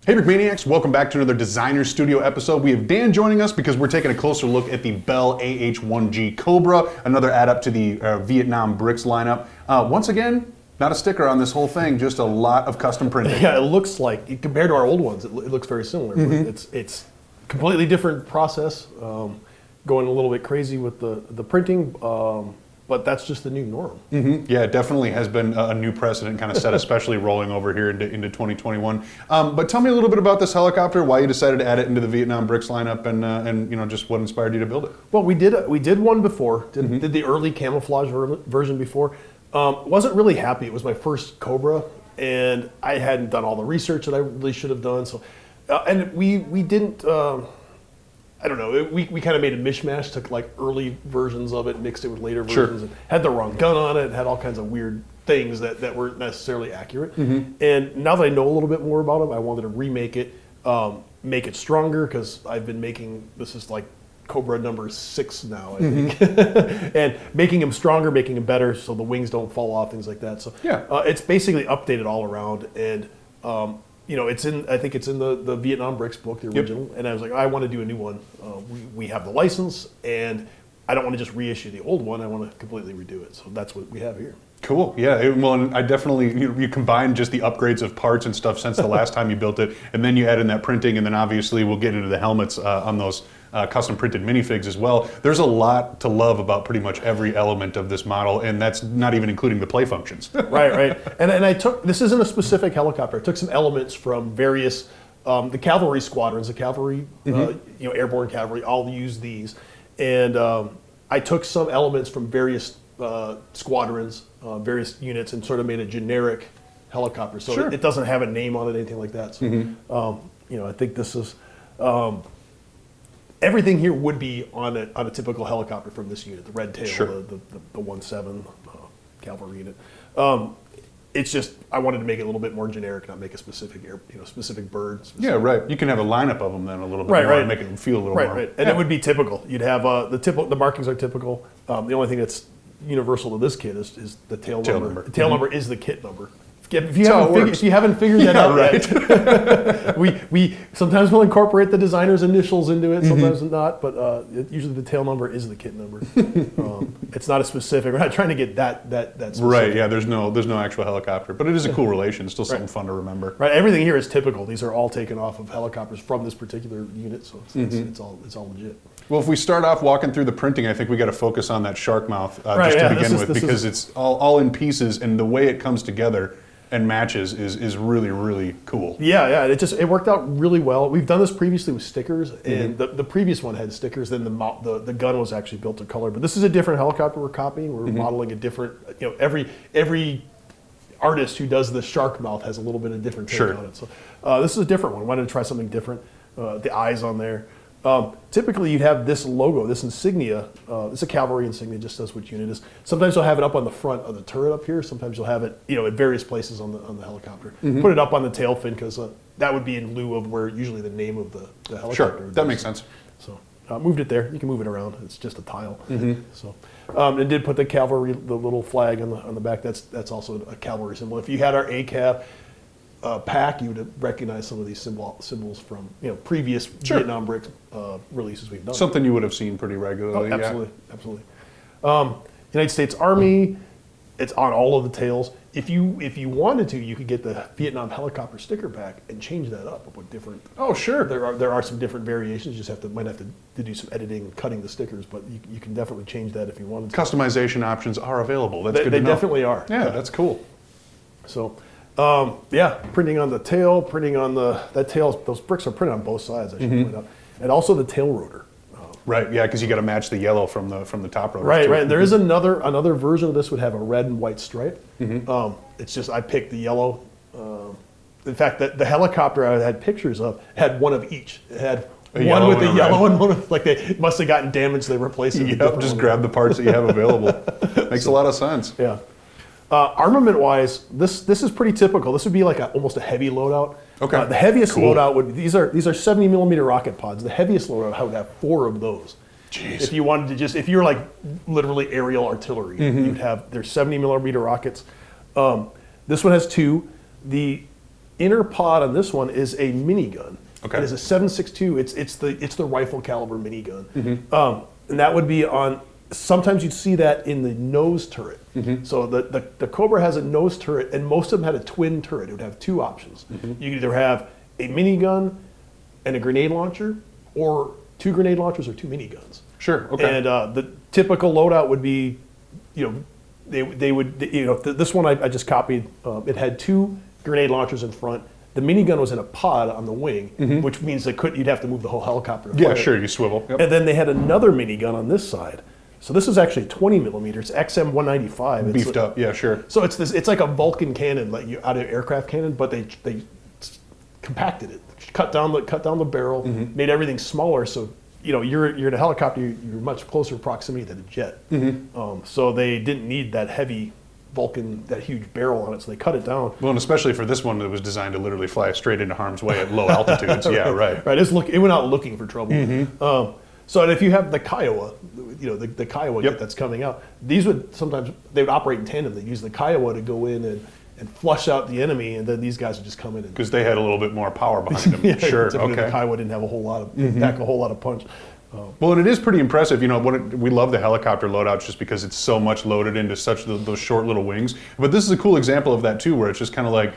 Hey Maniacs, welcome back to another Designer Studio episode. We have Dan joining us because we're taking a closer look at the Bell AH-1G Cobra, another add-up to the Vietnam Bricks lineup. Once again, not a sticker on this whole thing, just a lot of custom printing. Yeah, it looks like, compared to our old ones, it looks very similar. Mm-hmm. It's completely different process, going a little bit crazy with the printing, but that's just the new norm. Mm-hmm. Yeah, it definitely has been a new precedent kind of set, especially rolling over here into 2021. But tell me a little bit about this helicopter, why you decided to add it into the Vietnam Bricks lineup, and you know, just what inspired you to build it. Well, we did one before, did the early camouflage version before. Wasn't really happy. It was my first Cobra, and I hadn't done all the research that I really should have done. So, and we didn't. I don't know. We kind of made a mishmash. Took like early versions of it, mixed it with later versions, and had the wrong gun on it. Had all kinds of weird things that weren't necessarily accurate. And now that I know a little bit more about them, I wanted to remake it, make it stronger, because I've been making, this is like Cobra number 6 now, I think. And making them stronger, making them better, so the wings don't fall off, things like that. So yeah, it's basically updated all around, and you know, I think it's in the Vietnam Bricks book, the original. And I was like, I want to do a new one. We have the license, and I don't want to just reissue the old one. I want to completely redo it. So that's what we have here. Cool. Yeah. Well, and I definitely, you combine just the upgrades of parts and stuff since the last time you built it, and then you add in that printing, and then obviously we'll get into the helmets on those custom printed minifigs as well. There's a lot to love about pretty much every element of this model, and that's not even including the play functions. Right. And I took, this isn't a specific helicopter. I took some elements from various, the cavalry squadrons, the cavalry, you know, airborne cavalry, all use these. And I took some elements from various squadrons, various units, and sort of made a generic helicopter. So it doesn't have a name on it, anything like that. So, you know, I think this is, everything here would be on a typical helicopter from this unit, the red tail, the 1.7 cavalry unit. It's just, I wanted to make it a little bit more generic, not make a specific specific bird. Yeah, right. You can have a lineup of them then a little bit more and make it feel a little more. Right. And it would be typical. You'd have the markings are typical. The only thing that's universal to this kit is the tail number. The tail number is the kit number. If you haven't figured that out yet, we sometimes will incorporate the designer's initials into it, sometimes not, but usually the tail number is the kit number. It's not a specific. We're not trying to get that specific. Right. Yeah. There's no actual helicopter, but it is a cool relation. It's still something fun to remember. Right. Everything here is typical. These are all taken off of helicopters from this particular unit, so it's all legit. Well, if we start off walking through the printing, I think we got to focus on that shark mouth just to begin with, because it's all in pieces, and the way it comes together and matches is really, really cool. Yeah, it worked out really well. We've done this previously with stickers, and the previous one had stickers. Then the gun was actually built to color. But this is a different helicopter we're copying. We're modeling a different. You know, every artist who does the shark mouth has a little bit of different take on it. So this is a different one. Wanted to try something different. The eyes on there. Typically, you'd have this logo, this insignia. It's a cavalry insignia, just says which unit it is. Sometimes you'll have it up on the front of the turret up here. Sometimes you'll have it, at various places on the helicopter. Put it up on the tail fin, because that would be in lieu of where usually the name of the helicopter. Sure, that makes sense. So moved it there. You can move it around. It's just a tile. So and did put the cavalry, the little flag on the back. That's also a cavalry symbol. If you had our ACAV pack, you would recognize some of these symbols from previous Vietnam Bricks releases we've done. Something you would have seen pretty regularly. Absolutely. United States Army. It's on all of the tails. If you wanted to, you could get the Vietnam helicopter sticker pack and change that up with different. Oh, sure. There are some different variations. You just might have to do some editing and cutting the stickers, but you can definitely change that if you wanted to. Customization options are available. That's good to know. They definitely are. Yeah, that's cool. So. Printing on the tail, printing on that tail. Those bricks are printed on both sides, I should point out, and also the tail rotor. Right. Yeah, because you got to match the yellow from the top rotor. Right. And there is another version of this would have a red and white stripe. It's just I picked the yellow. In fact, the helicopter I had pictures of had one of each. It had one with the yellow and one with, like, they must have gotten damaged. They replaced it. Yep. Just grab the parts that you have available. Makes a lot of sense. Yeah. Armament-wise, this is pretty typical. This would be like almost a heavy loadout. Okay. The heaviest loadout would be, these are 70mm rocket pods. The heaviest loadout would have 4 of those. Jeez. If you wanted to if you're like literally aerial artillery, you'd have there's 70mm rockets. This one has 2. inner pod on this one is a minigun. Okay. It is a 7.62. It's the rifle caliber minigun. And that would be on. Sometimes you'd see that in the nose turret. So the Cobra has a nose turret, and most of them had a twin turret. It would have two options. You could either have a minigun and a grenade launcher, or two grenade launchers or two miniguns. Sure. Okay. And the typical loadout would be, they would, this one I just copied. It had two grenade launchers in front. The minigun was in a pod on the wing, which means you'd have to move the whole helicopter. To Yeah, fire it. sure. You swivel. Yep. And then they had another minigun on this side. So this is actually 20 millimeters, XM 195. Beefed up. Yeah, sure. So it's like a Vulcan cannon, like out of aircraft cannon, but they compacted it, cut down the barrel, made everything smaller. So you're in a helicopter, you're much closer proximity than a jet. So they didn't need that heavy Vulcan, that huge barrel on it, so they cut it down. Well, and especially for this one that was designed to literally fly straight into harm's way at low altitudes. Yeah, right. Right. It went out looking for trouble. So if you have the Kiowa, the Kiowa kit that's coming out, they would operate in tandem. They use the Kiowa to go in and flush out the enemy, and then these guys would just come in. Because they had a little bit more power behind them. Sure. Typically Okay. the Kiowa didn't have a whole lot of pack a whole lot of punch. Well, and it is pretty impressive. We love the helicopter loadouts just because it's so much loaded into those short little wings. But this is a cool example of that too, where it's just kind of like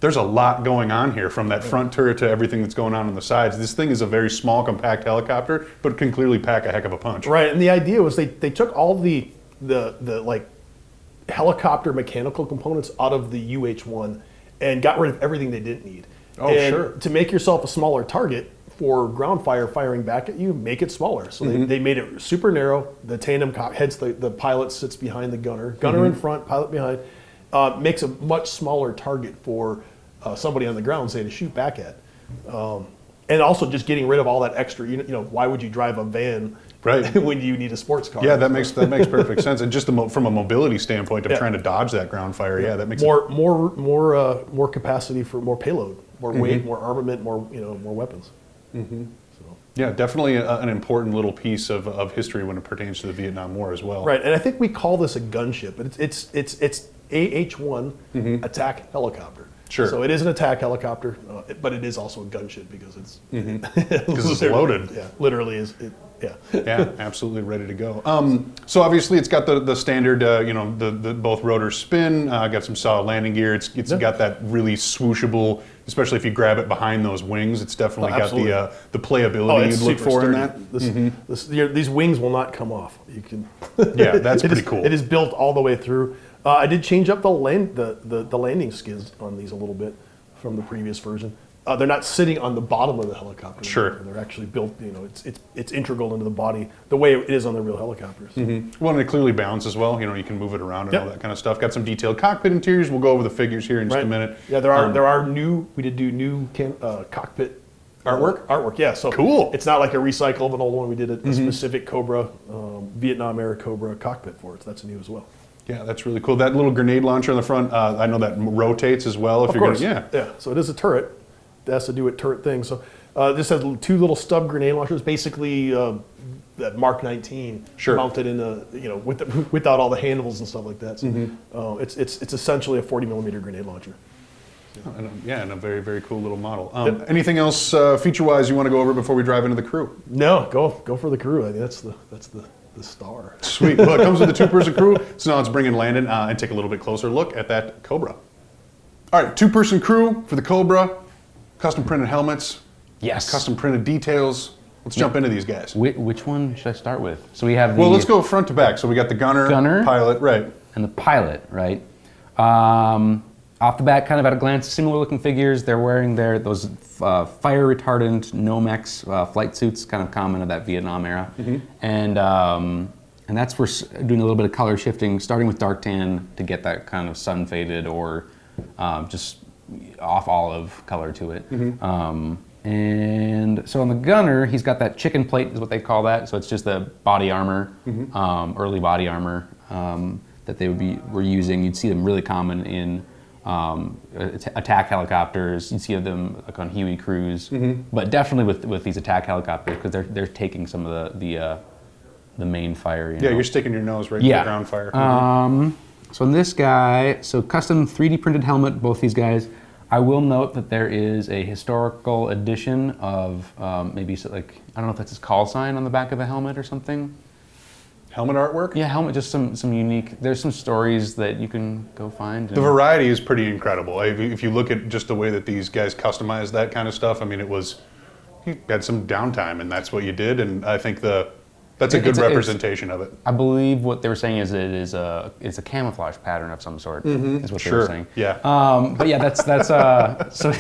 there's a lot going on here, from that front turret to everything that's going on the sides. This thing is a very small, compact helicopter, but can clearly pack a heck of a punch. Right, and the idea was they took all the like helicopter mechanical components out of the UH-1 and got rid of everything they didn't need. Oh, and sure. to make yourself a smaller target for ground fire firing back at you, make it smaller. So they made it super narrow. The tandem heads, the pilot sits behind the gunner. Gunner in front, pilot behind. Makes a much smaller target for somebody on the ground, say, to shoot back at. And also just getting rid of all that extra, why would you drive a van Right. when you need a sports car? Yeah, that makes perfect sense. And just from a mobility standpoint of trying to dodge that ground fire, that makes more capacity for more payload, more weight, more armament, more weapons. Yeah, definitely an important little piece of history when it pertains to the Vietnam War as well. Right, and I think we call this a gunship, but it's AH-1 attack helicopter. Sure. So it is an attack helicopter, but it is also a gunship because it's Because it's loaded. Yeah, literally is. Yeah, absolutely ready to go. So obviously it's got the standard, the both rotors spin, got some solid landing gear. It's got that really swooshable, especially if you grab it behind those wings. It's definitely got the playability you'd look for in that. These wings will not come off. You can. Yeah, that's pretty cool. It is built all the way through. I did change up the landing skids on these a little bit from the previous version. They're not sitting on the bottom of the helicopter. Sure. They're actually built, it's integral into the body, the way it is on the real helicopters. Well, and it clearly balances well. You can move it around and all that kind of stuff. Got some detailed cockpit interiors. We'll go over the figures here in just a minute. Yeah, there are we did do new cockpit artwork, yeah. So cool. It's not like a recycle of an old one. We did a specific Cobra, Vietnam era Cobra cockpit for it. So that's new as well. Yeah, that's really cool. That little grenade launcher on the front, I know that rotates as well. Of course. Yeah. So it is a turret. It has to do with turret things. So this has two little stub grenade launchers, basically that Mark 19 mounted in without all the handles and stuff like that. So it's essentially a 40 millimeter grenade launcher. And a very, very cool little model. Anything else feature-wise you want to go over before we drive into the crew? No, go for the crew. I think that's the star. Sweet. Well, it comes with a two-person crew, so now let's bring in Landon and take a little bit closer look at that Cobra. All right, two-person crew for the Cobra, custom printed helmets, yes, custom printed details. Let's jump into these guys. Which one should I start with? So we have the... Well, let's go front to back. So we got the gunner, pilot, right. And the pilot, right? Off the bat, kind of at a glance, similar looking figures. They're wearing those fire retardant Nomex flight suits, kind of common of that Vietnam era. And that's where doing a little bit of color shifting, starting with dark tan to get that kind of sun faded or just off olive color to it. And so on the gunner, he's got that chicken plate is what they call that. So it's just the body armor, early body armor that they were using. You'd see them really common in attack helicopters. You'd see them like on Huey crews, but definitely with these attack helicopters because they're taking some of the main fire. You're sticking your nose right to the ground fire. So in this guy, custom 3D printed helmet, both these guys. I will note that there is a historical edition of maybe like, I don't know if that's his call sign on the back of the helmet or something. Helmet artwork? Yeah, helmet, just some unique, there's some stories that you can go find. The variety is pretty incredible. If you look at just the way that these guys customize that kind of stuff, I mean, you had some downtime and that's what you did, and I think that's a good representation of it. I believe what they were saying is it's a camouflage pattern of some sort. Is what they were saying. Yeah. But yeah, that's so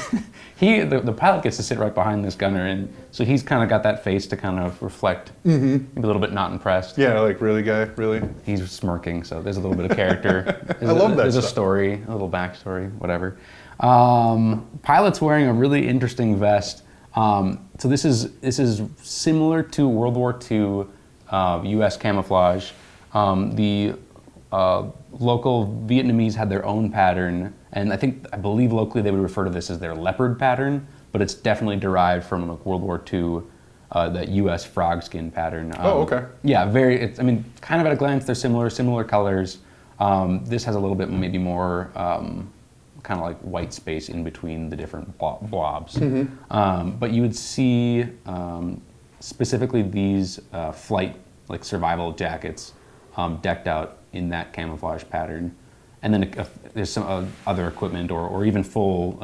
the pilot gets to sit right behind this gunner, and so he's kind of got that face to kind of reflect, maybe a little bit not impressed. Yeah, like really, guy, really. He's smirking, so there's a little bit of character. I love that There's stuff. a story, a little backstory, whatever. Pilot's wearing a really interesting vest. So this is similar to World War II U.S. camouflage. The local Vietnamese had their own pattern, and I believe locally they would refer to this as their leopard pattern, but it's definitely derived from like World War II, that U.S. frog skin pattern. Oh, okay. Yeah, kind of at a glance, they're similar colors. This has a little bit maybe more kind of like white space in between the different blobs. But you would see specifically these flight, like survival jackets, decked out in that camouflage pattern. And then there's some other equipment or even full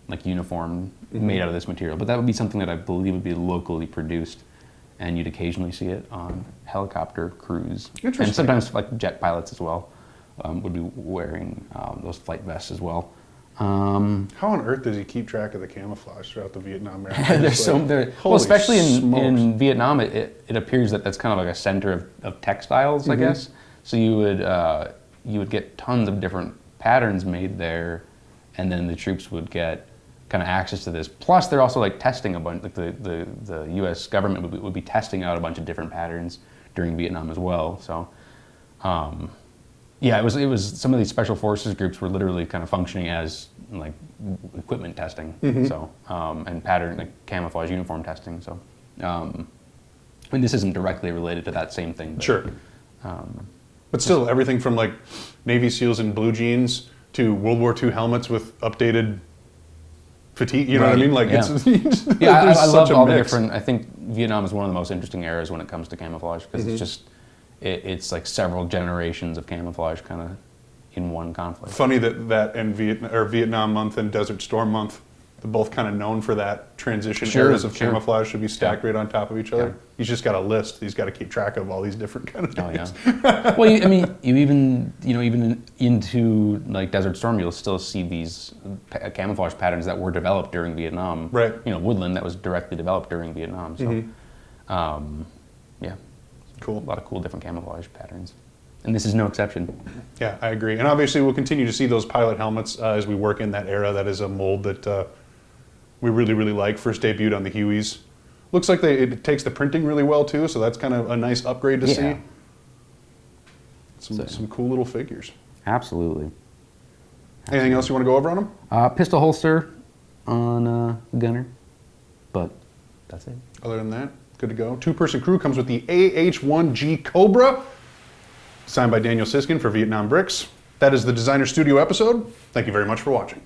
like uniform made out of this material. But that would be something that I believe would be locally produced, and you'd occasionally see it on helicopter crews. Interesting. And sometimes like jet pilots as well would be wearing those flight vests as well. How on earth does he keep track of the camouflage throughout the Vietnam era? Well, especially smokes. in Vietnam, it appears that that's kind of like a center of textiles, I guess. So you would get tons of different patterns made there, and then the troops would get kind of access to this. Plus, they're also like testing a bunch. Like the U.S. government would be testing out a bunch of different patterns during Vietnam as well. So. Yeah, it was some of these special forces groups were literally kind of functioning as like equipment testing, so and pattern like camouflage uniform testing. So, I mean, this isn't directly related to that same thing. But, Sure. But still, everything from like Navy SEALs in blue jeans to World War II helmets with updated fatigue. You know what I mean? Like yeah. it's Yeah, there's I such love a all the mix. different. I think Vietnam is one of the most interesting eras when it comes to camouflage because it's just it's like several generations of camouflage kind of in one conflict. Funny that and Vietnam Month and Desert Storm Month, they're both kind of known for that transition. Eras of camouflage should be stacked right on top of each other. Yeah. He's just got a list. He's got to keep track of all these different kind of things. Oh yeah. Well, you even into like Desert Storm, you'll still see these camouflage patterns that were developed during Vietnam. Right. Woodland that was directly developed during Vietnam. So, yeah. Cool. A lot of cool different camouflage patterns. And this is no exception. Yeah, I agree. And obviously we'll continue to see those pilot helmets as we work in that era. That is a mold that we really, really like. First debuted on the Hueys. Looks like it takes the printing really well too, so that's kind of a nice upgrade to see. Some cool little figures. Absolutely. Anything else you want to go over on them? Pistol holster on the gunner, but that's it. Other than that, good to go. Two-person crew comes with the AH-1 Cobra, signed by Daniel Siskin for Vietnam Bricks. That is the Designer Studio episode. Thank you very much for watching.